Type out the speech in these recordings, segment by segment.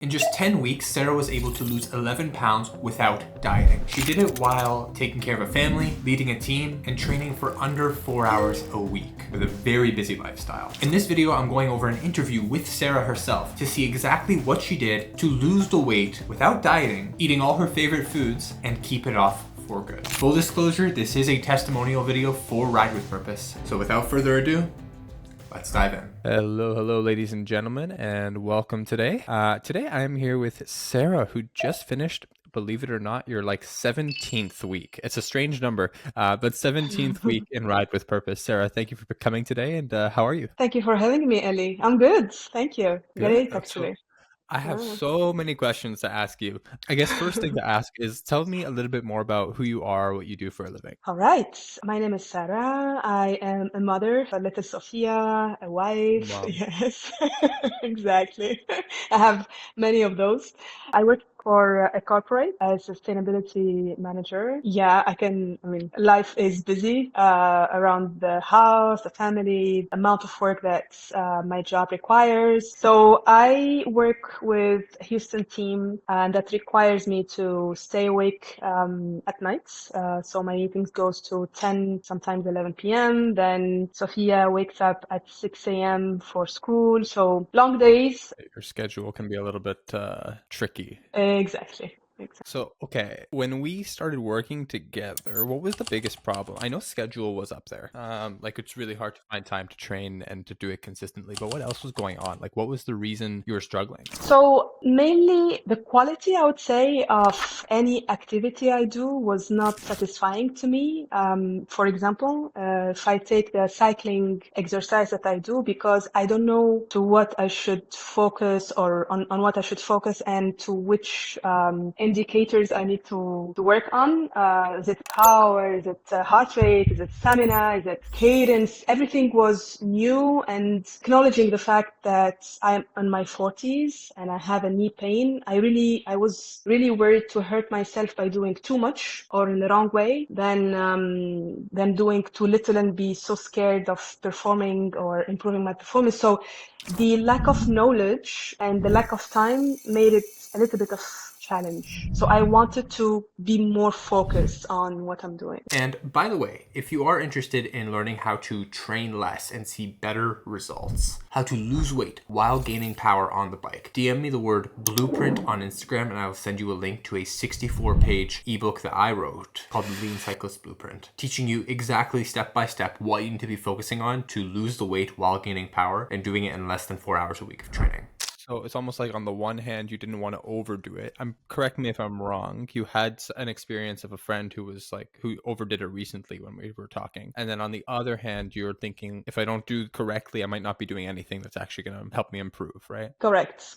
In just 10 weeks, Sarah was able to lose 11 pounds without dieting. She did it while taking care of a family, leading a team, and training for under 4 hours a week with a very busy lifestyle. In this video, I'm going over an interview with Sarah herself to see exactly what she did to lose the weight without dieting, eating all her favorite foods, and keep it off for good. Full disclosure, this is a testimonial video for Ride With Purpose. So without further ado, let's dive in. Hello, ladies and gentlemen, and welcome today. Today I am here with Sarah, who just finished, believe it or not, your 17th week. It's a strange number, but 17th week in Ride With Purpose. Sarah, thank you for coming today, and how are you? Thank you for having me, Ellie. I'm good. Thank you. Great, Good. So actually. I have Yeah. so many questions to ask you. I guess first thing to ask is tell me a little bit more about who you are, what you do for a living. All right. My name is Sarah. I am a mother for little Sophia, a wife. Wow. Yes, exactly. I have many of those. I work for a corporate as a sustainability manager. Yeah, life is busy around the house, the family, amount of work that my job requires. So I work with a Houston team and that requires me to stay awake at nights. So my meetings goes to 10, sometimes 11 p.m. Then Sophia wakes up at 6 a.m. for school. So long days. Your schedule can be a little bit tricky. Exactly. So, okay, when we started working together, what was the biggest problem? I know schedule was up there. It's really hard to find time to train and to do it consistently, but what else was going on? What was the reason you were struggling? So mainly the quality, I would say, of any activity I do was not satisfying to me. For example, if I take the cycling exercise that I do, because I don't know to what I should focus or on what I should focus and to which indicators I need to work on. Is it power? Is it heart rate? Is it stamina? Is it cadence? Everything was new, and acknowledging the fact that I'm in my 40s and I have a knee pain, I was really worried to hurt myself by doing too much or in the wrong way than doing too little and be so scared of performing or improving my performance. So the lack of knowledge and the lack of time made it a little bit of challenge. So I wanted to be more focused on what I'm doing. And by the way, if you are interested in learning how to train less and see better results, how to lose weight while gaining power on the bike, DM me the word blueprint on Instagram and I will send you a link to a 64-page ebook that I wrote called the Lean Cyclist Blueprint, teaching you exactly step by step what you need to be focusing on to lose the weight while gaining power and doing it in less than 4 hours a week of training. So it's almost like on the one hand, you didn't want to overdo it. Correct me if I'm wrong. You had an experience of a friend who overdid it recently when we were talking. And then on the other hand, you're thinking, if I don't do correctly, I might not be doing anything that's actually going to help me improve, right? Correct.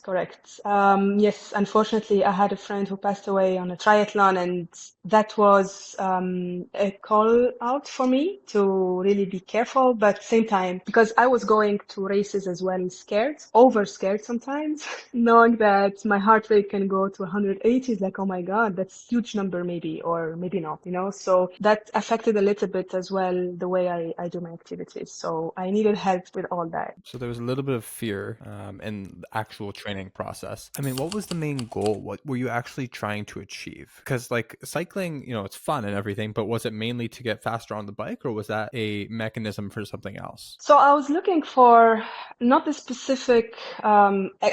Yes, unfortunately, I had a friend who passed away on a triathlon, and that was a call out for me to really be careful. But at the same time, because I was going to races as well, over scared sometimes, knowing that my heart rate can go to 180 is like, oh my God, that's a huge number maybe, or maybe not, So that affected a little bit as well the way I do my activities. So I needed help with all that. So there was a little bit of fear in the actual training process. I mean, what was the main goal? What were you actually trying to achieve? Because cycling, it's fun and everything, but was it mainly to get faster on the bike, or was that a mechanism for something else? So I was looking for not a specific,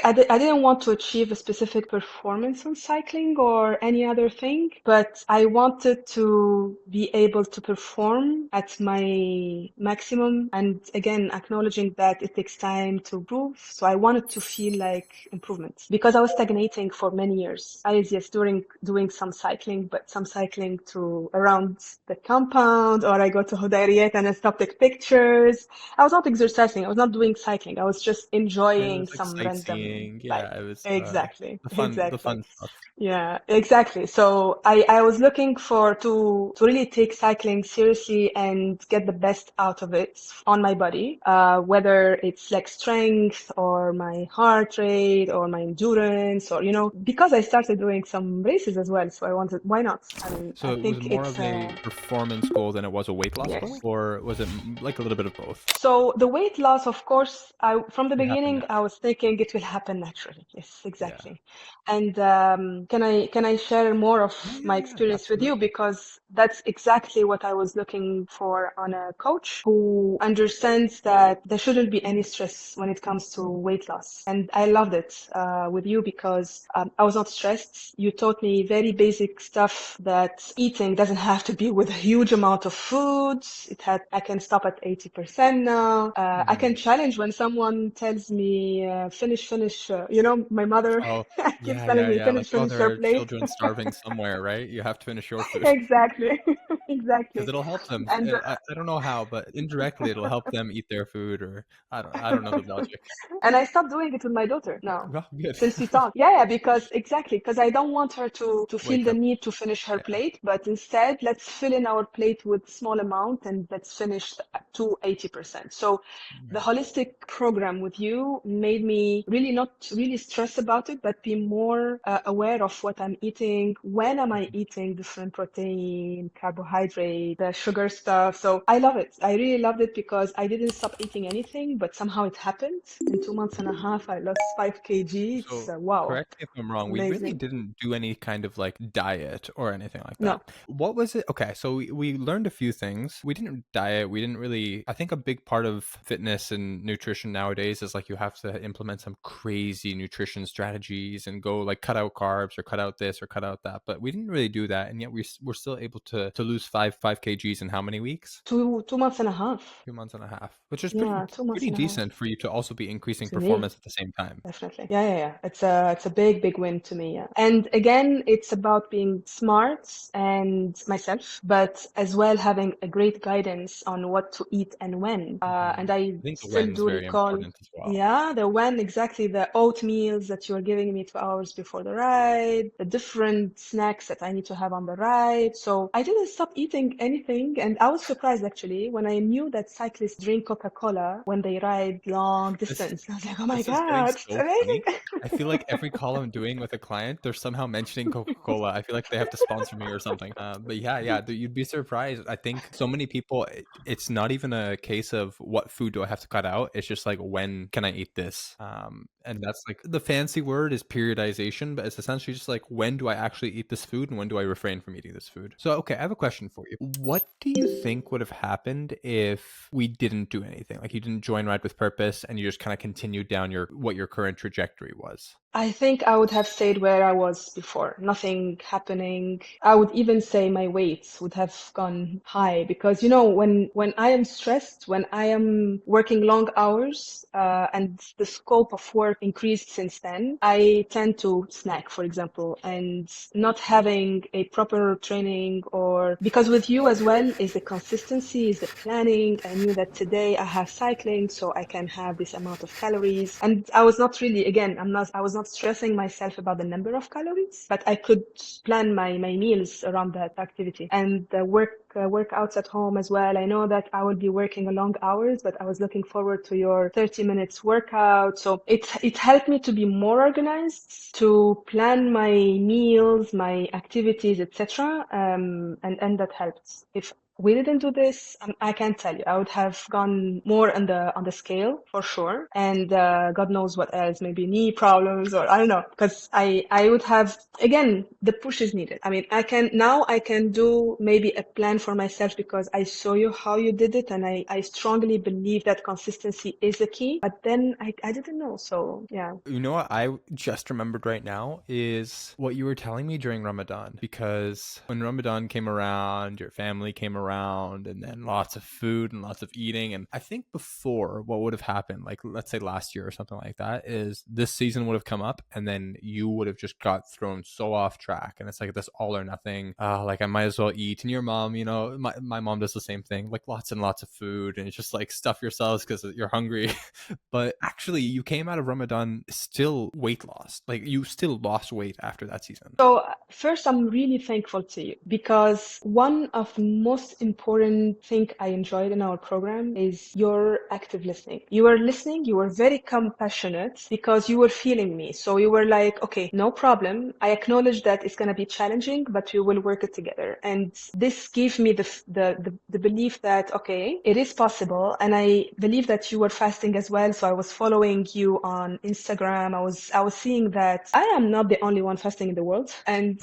I didn't want to achieve a specific performance on cycling or any other thing, but I wanted to be able to perform at my maximum. And again, acknowledging that it takes time to improve. So I wanted to feel like improvement because I was stagnating for many years. I was just doing some cycling, but some cycling to around the compound, or I go to Hodariet and I stop take pictures. I was not exercising. I was not doing cycling. I was just enjoying It was some random sightseeing. life. Yeah, it was Exactly. the fun stuff. Yeah, exactly. So I was looking to really take cycling seriously and get the best out of it on my body, whether it's like strength or my heart rate or my endurance or, because I started doing some races as well. So I wanted, why not? I So it was think more it's of a performance goal than it was a weight loss goal, yes. or was it like a little bit of both? So the weight loss, of course, from the It happened beginning, I naturally. was thinking it will happen naturally. Yes, Yeah. exactly. And can I share more of Yeah, my yeah, yeah, experience with you? absolutely. Because that's exactly what I was looking for on a coach who understands that there shouldn't be any stress when it comes to weight loss. And I loved it with you because I was not stressed. You taught me very basic stuff that eating doesn't have to be with a huge amount of food. I can stop at 80% now. I can Mhm. challenge when someone tells me, finish. My mother Oh, keeps yeah, telling yeah, me, yeah. Like, oh, finish there your are plate. children starving somewhere, right? You have to finish your food Exactly. because Exactly. it'll help them. And I don't know how, but indirectly it'll help them eat their food, or I don't know the logic. And I stopped doing it with my daughter now. Well, good. Since we talked. Yeah, yeah, because exactly, because I don't want her to feel Wake the up. need to finish her Yeah. plate, but instead let's fill in our plate with small amount and let's finish to 80%. So the Right. holistic program with you made me really not really stress about it, but be more aware of what I'm eating, when am I Mhm. eating different protein, carbohydrate, the sugar stuff. So I love it. I really loved it because I didn't stop eating anything, but somehow it happened. In 2 months and a half, I lost 5 kg. It's So wow, correct me if I'm wrong. We really amazing. didn't do any kind of like diet or anything like that. No, What was it? Okay, so we learned a few things. We didn't diet. We didn't really. I think a big part of fitness and nutrition nowadays is like you have to implement some crazy nutrition strategies and go like cut out carbs or cut out this or cut out that. But we didn't really do that, and yet we're still able to lose five kgs in how many weeks? 2 months and a half. 2 months and a half, which is Yeah, 2 months pretty and a half decent for you to also be increasing to me. performance at the same time. Definitely. Yeah, yeah, yeah. It's a big win to me. Yeah. And again, it's about being smart and myself, but as well having a great guidance on what to eat and when. And I I think the still when's do very recall, important as well. yeah, the when exactly the oatmeals that you were giving me 2 hours before the ride, the different snacks that I need to have on the ride. So I didn't stop eating anything. And I was surprised actually when I knew that cyclists drink Coca-Cola when they ride long This distance. I was like, oh my this is getting God, it's so funny. amazing. I feel like every call I'm doing with a client, they're somehow mentioning Coca-Cola. I feel like they have to sponsor me or something. But yeah, yeah, you'd be surprised. I think so many people, it's not even a case of what food do I have to cut out. It's just like, when can I eat this? And that's like the fancy word is periodization, but it's essentially just like, when do I actually eat this food and when do I refrain from eating this food? So, okay, I have a question for you. What do you think would have happened if we didn't do anything? Like you didn't join Ride with Purpose and you just kind of continued down what your current trajectory was? I think I would have stayed where I was before, nothing happening. I would even say my weight would have gone high because, when I am stressed, when I am working long hours, and the scope of work increased since then, I tend to snack, for example, and not having a proper training or because with you as well is the consistency, is the planning. I knew that today I have cycling, so I can have this amount of calories. And I was not really, again, I was not stressing myself about the number of calories, but I could plan my meals around that activity and workouts at home as well. I know that I will be working a long hours, but I was looking forward to your 30 minutes workout. So it helped me to be more organized, to plan my meals, my activities, etc. And that helped. If we didn't do this, I can't tell you. I would have gone more on the scale for sure, and God knows what else, maybe knee problems or I don't know, because I would have again the push is needed. I mean, I can do maybe a plan for myself because I saw you how you did it, and I strongly believe that consistency is the key. But then I didn't know, so yeah. You know what I just remembered right now is what you were telling me during Ramadan, because when Ramadan came around, your family came around, and then lots of food and lots of eating. And I think before, what would have happened, like let's say last year or something like that, is this season would have come up and then you would have just got thrown so off track. And it's like this all or nothing, like I might as well eat. And your mom, my mom does the same thing, like lots and lots of food, and it's just like stuff yourselves because you're hungry. But actually, you came out of Ramadan still weight loss. Like you still lost weight after that season. So first, I'm really thankful to you because one of the most important thing I enjoyed in our program is your active listening. You were listening, you were very compassionate because you were feeling me. So you were like, okay, no problem. I acknowledge that it's going to be challenging, but we will work it together. And this gave me the belief that, okay, it is possible. And I believe that you were fasting as well. So I was following you on Instagram. I was seeing that I am not the only one fasting in the world. And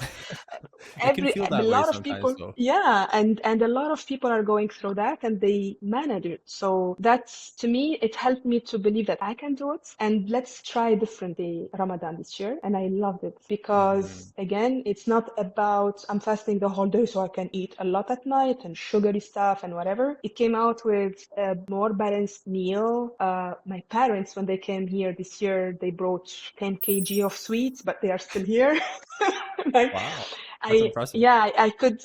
It can feel a that way lot of sometimes, people, though. yeah, and a lot of people are going through that and they manage it. So that's, to me, it helped me to believe that I can do it. And let's try differently Ramadan this year. And I loved it because, again, it's not about I'm fasting the whole day so I can eat a lot at night and sugary stuff and whatever. It came out with a more balanced meal. My parents, when they came here this year, they brought 10 kg of sweets, but they are still here. Like, Wow, that's impressive.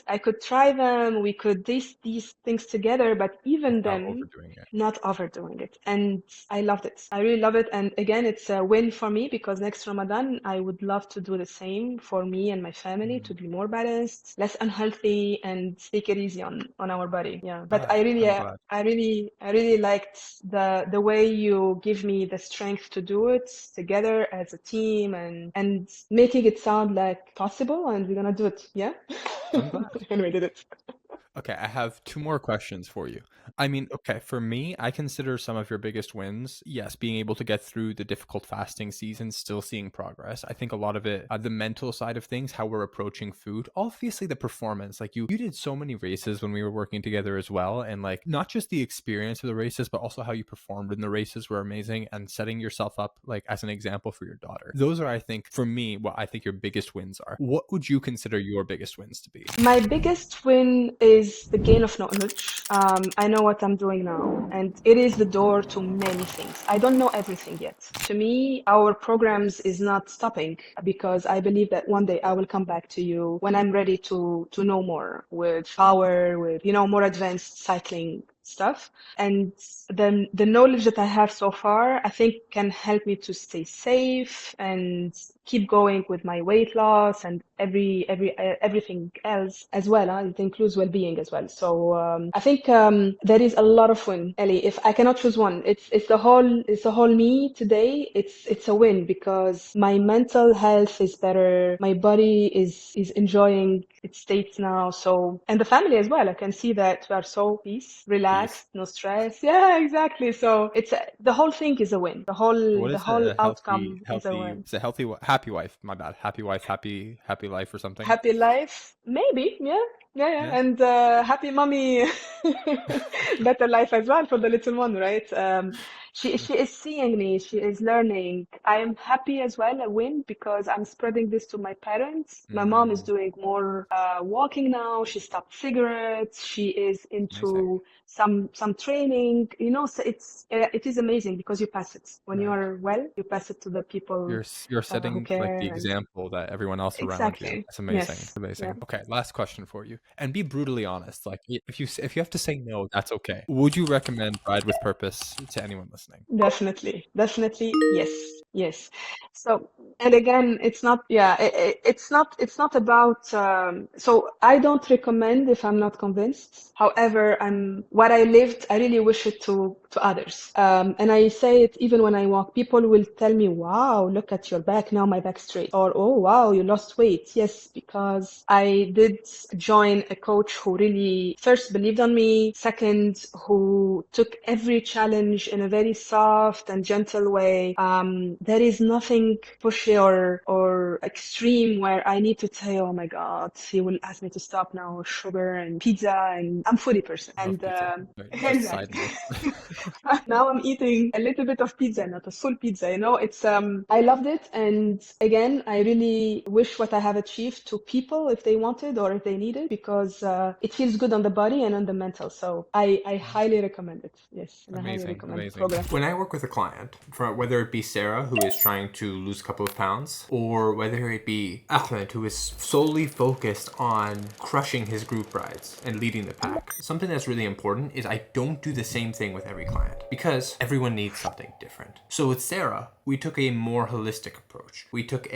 I could try them. We could taste these things together, but even Without then, overdoing it. not overdoing it. And I loved it. I really love it. And again, it's a win for me because next Ramadan, I would love to do the same for me and my family to be more balanced, less unhealthy, and take it easy on our body. Yeah. But Ah, I'm glad. I really liked the way you give me the strength to do it together as a team and making it sound like possible, and we're gonna do it. Yeah. I'm glad. And we did it. Okay, I have two more questions for you. I mean, okay, for me, I consider some of your biggest wins, yes, being able to get through the difficult fasting season, still seeing progress. I think a lot of it, the mental side of things, how we're approaching food, obviously the performance. Like you did so many races when we were working together as well, and like not just the experience of the races, but also how you performed in the races were amazing, and setting yourself up like as an example for your daughter. Those are, I think, for me, what I think your biggest wins are. What would you consider your biggest wins to be? My biggest win is the gain of knowledge. I know what I'm doing now, and it is the door to many things. I don't know everything yet. To me, our programs is not stopping because I believe that one day I will come back to you when I'm ready to know more with power, with, more advanced cycling stuff. And the knowledge that I have so far, I think can help me to stay safe and keep going with my weight loss and everything else as well. It includes well-being as well. So I think there is a lot of win, Ellie. If I cannot choose one, it's the whole me today. It's a win because my mental health is better. My body is enjoying its state now. So, and the family as well. I can see that we are so relaxed, no stress. Yeah, exactly. So the whole thing is a win. What The is whole a outcome is a win. it's a healthy, happy wife, my bad. Happy wife, happy life or something. Happy life, maybe, yeah, Yeah. and happy mommy, better life as well for the little one, right? She is seeing me, she is learning. I am happy as well, a win, because I'm spreading this to my parents. My mom is doing more walking now. She stopped cigarettes. She is Amazing. into some training. So it is amazing because you pass it when you Right. are well. You pass it to the people You're who setting like the care. And example that everyone else around you. exactly, That's amazing. yes, Amazing. yeah. Okay, last question for you. And be brutally honest. Like if you have to say no, that's okay. Would you recommend Ride with Purpose to anyone listening? Definitely, yes, yes. So, and again, it's not, yeah, it's not about, so I don't recommend if I'm not convinced. However, what I lived, I really wish it to others. And I say it even when I walk, people will tell me, wow, look at your back, now my back's straight. Or, oh, wow, you lost weight. Yes, because I did join a coach who really first believed on me, second, who took every challenge in a very soft and gentle way. There is nothing pushy or extreme where I need to say, oh my God, he will ask me to stop now with sugar and pizza, and I'm foodie person. Love And pizza. Right, just side exactly. note. Now I'm eating a little bit of pizza, not a full pizza, it's I loved it. And again, I really wish what I have achieved to people if they wanted or if they needed, because because it feels good on the body and on the mental. So I highly recommend it. Yes, and I highly Amazing, recommend the amazing. program. When I work with a client, whether it be Sarah, who is trying to lose a couple of pounds, or whether it be Ahmed, who is solely focused on crushing his group rides and leading the pack, something that's really important is I don't do the same thing with every client because everyone needs something different. So with Sarah, we took a more holistic approach. We took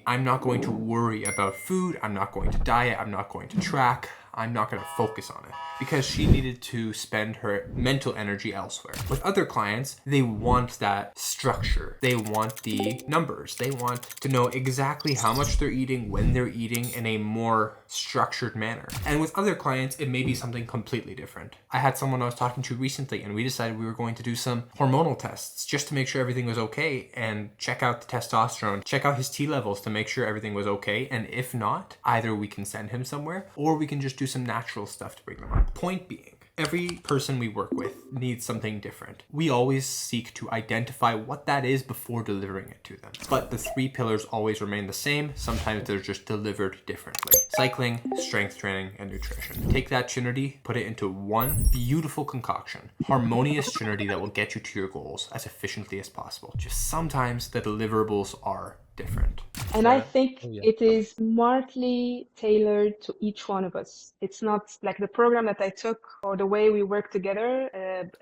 I'm not going to worry about food, I'm not going to diet, I'm not going to track, I'm not going to focus on it, because she needed to spend her mental energy elsewhere. With other clients, they want that structure. They want the numbers. They want to know exactly how much they're eating, when they're eating in a more structured manner. And with other clients, it may be something completely different. I had someone I was talking to recently, and we decided we were going to do some hormonal tests just to make sure everything was okay and check out the testosterone, check out his T levels to make sure everything was okay. And if not, either we can send him somewhere or we can just do some natural stuff to bring them up. Point being, every person we work with needs something different. We always seek to identify what that is before delivering it to them. But the 3 pillars always remain the same. Sometimes they're just delivered differently. Cycling, strength training, and nutrition. Take that trinity, put it into one beautiful concoction. Harmonious trinity that will get you to your goals as efficiently as possible. Just sometimes the deliverables are different. And I think yeah. it is smartly tailored to each one of us. It's not like the program that I took or the way we work together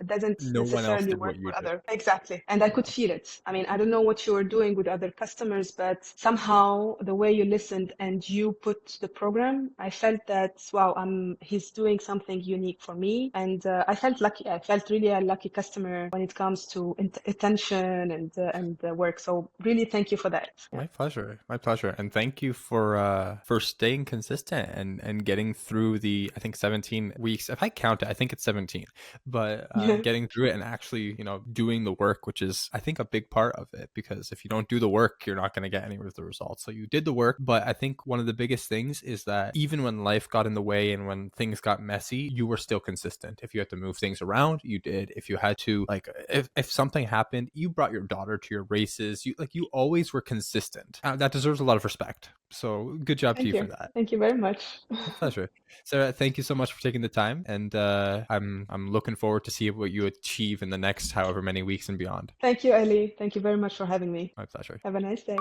doesn't No one else necessarily did work what you for did. other. Exactly. And I could feel it. I mean, I don't know what you were doing with other customers, but somehow the way you listened and you put the program, I felt that, wow, he's doing something unique for me. And I felt lucky. I felt really a lucky customer when it comes to attention and work. So really thank you for that. Yeah. My pleasure. My pleasure. And thank you for staying consistent and getting through the, I think, 17 weeks. If I count it, I think it's 17. But getting through it and actually, doing the work, which is, I think, a big part of it, because if you don't do the work, you're not going to get any of the results. So you did the work, but I think one of the biggest things is that even when life got in the way and when things got messy, you were still consistent. If you had to move things around, you did. If you had to, like, if something happened, you brought your daughter to your races. You always were consistent. That deserves a lot of respect. So good job to you for that. Thank you very much. My pleasure. Sarah, thank you so much for taking the time. And I'm looking forward to see what you achieve in the next however many weeks and beyond. Thank you, Ali. Thank you very much for having me. My pleasure. Have a nice day.